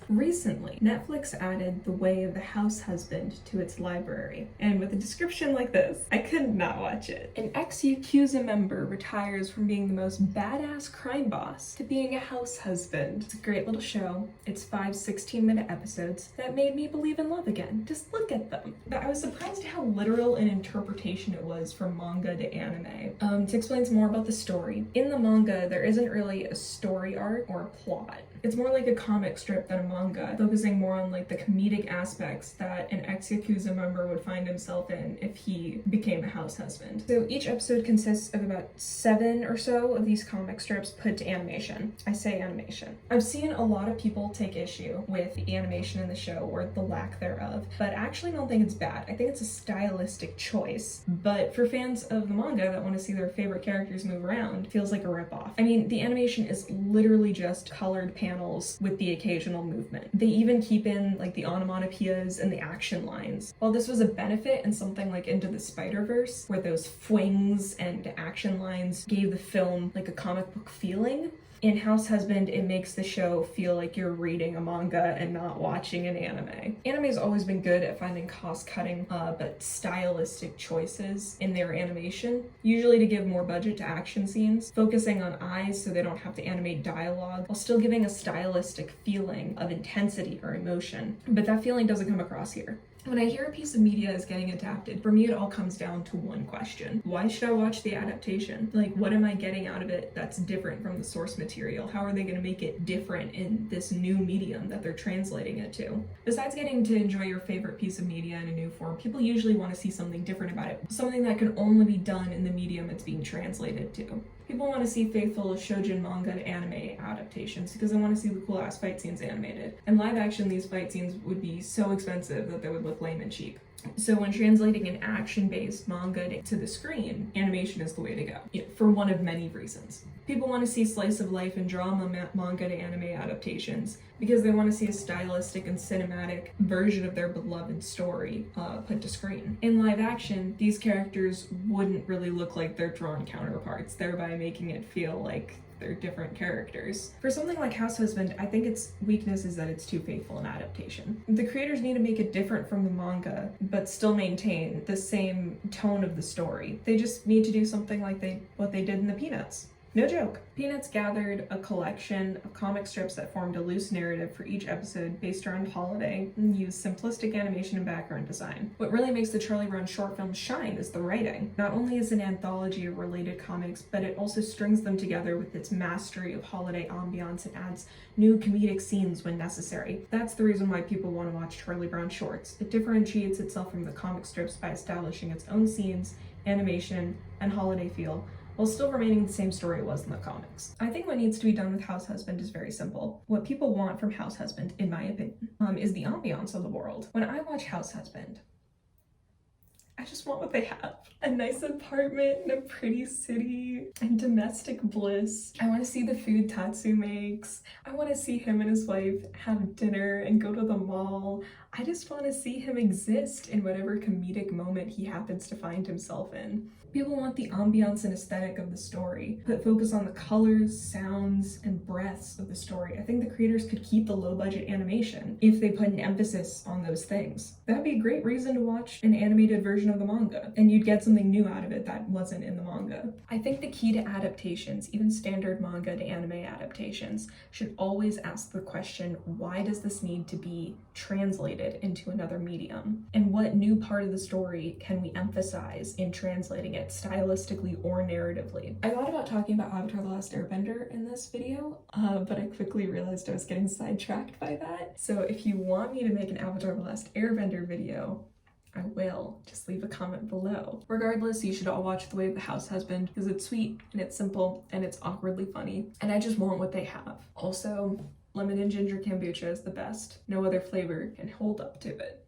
Recently, Netflix added The Way of the Househusband to its library, and with a description like this, I could not watch it. An ex-Yakuza member retires from being the most badass crime boss to being a house husband. It's a great little show. It's 5 16-minute episodes that made me believe in love again. Just look at them. But I was surprised at how literal an interpretation it was from manga to anime. To explain some more about the story, in the manga, there isn't really a story arc or a plot. It's more like a comic strip than a manga, focusing more on like the comedic aspects that an ex-Yakuza member would find himself in if he became a house husband. So each episode consists of about 7 or so of these comic strips put to animation. I say animation. I've seen a lot of people take issue with the animation in the show or the lack thereof, but I actually don't think it's bad. I think it's a stylistic choice, but for fans of the manga that want to see their favorite characters move around, it feels like a ripoff. I mean, the animation is literally just colored panels with the occasional movement. They even keep in like the onomatopoeias and the action lines. While this was a benefit in something like Into the Spider-Verse, where those fwings and action lines gave the film like a comic book feeling, in Househusband, it makes the show feel like you're reading a manga and not watching an anime. Anime's always been good at finding cost-cutting but stylistic choices in their animation, usually to give more budget to action scenes, focusing on eyes so they don't have to animate dialogue, while still giving a stylistic feeling of intensity or emotion. But that feeling doesn't come across here. When I hear a piece of media is getting adapted, for me it all comes down to one question. Why should I watch the adaptation? Like, what am I getting out of it that's different from the source material? How are they going to make it different in this new medium that they're translating it to? Besides getting to enjoy your favorite piece of media in a new form, people usually want to see something different about it, something that can only be done in the medium it's being translated to. People want to see faithful shoujin manga to anime adaptations because they want to see the cool ass fight scenes animated. In live action, these fight scenes would be so expensive that they would look lame and cheap. So when translating an action-based manga to the screen, animation is the way to go, for one of many reasons. People want to see slice of life and drama manga to anime adaptations because they want to see a stylistic and cinematic version of their beloved story put to screen. In live action, these characters wouldn't really look like their drawn counterparts, thereby making it feel like they're different characters. For something like Househusband, I think its weakness is that it's too faithful in adaptation. The creators need to make it different from the manga, but still maintain the same tone of the story. They just need to do something like what they did in the Peanuts. No joke. Peanuts gathered a collection of comic strips that formed a loose narrative for each episode based around holiday and used simplistic animation and background design. What really makes the Charlie Brown short film shine is the writing. Not only is it an anthology of related comics, but it also strings them together with its mastery of holiday ambiance and adds new comedic scenes when necessary. That's the reason why people want to watch Charlie Brown shorts. It differentiates itself from the comic strips by establishing its own scenes, animation, and holiday feel, while still remaining the same story it was in the comics. I think what needs to be done with Househusband is very simple. What people want from Househusband, in my opinion, is the ambiance of the world. When I watch Househusband, I just want what they have. A nice apartment in a pretty city and domestic bliss. I want to see the food Tatsu makes. I want to see him and his wife have dinner and go to the mall. I just want to see him exist in whatever comedic moment he happens to find himself in. People want the ambiance and aesthetic of the story, put focus on the colors, sounds, and breaths of the story. I think the creators could keep the low-budget animation if they put an emphasis on those things. That'd be a great reason to watch an animated version of the manga, and you'd get something new out of it that wasn't in the manga. I think the key to adaptations, even standard manga to anime adaptations, should always ask the question, why does this need to be translated into another medium? And what new part of the story can we emphasize in translating it stylistically or narratively? I thought about talking about Avatar: The Last Airbender in this video, but I quickly realized I was getting sidetracked by that. So if you want me to make an Avatar: The Last Airbender video, I will. Just leave a comment below. Regardless, you should all watch The Way of the Househusband because it's sweet and it's simple and it's awkwardly funny, and I just want what they have. Also, lemon and ginger kombucha is the best. No other flavor can hold up to it.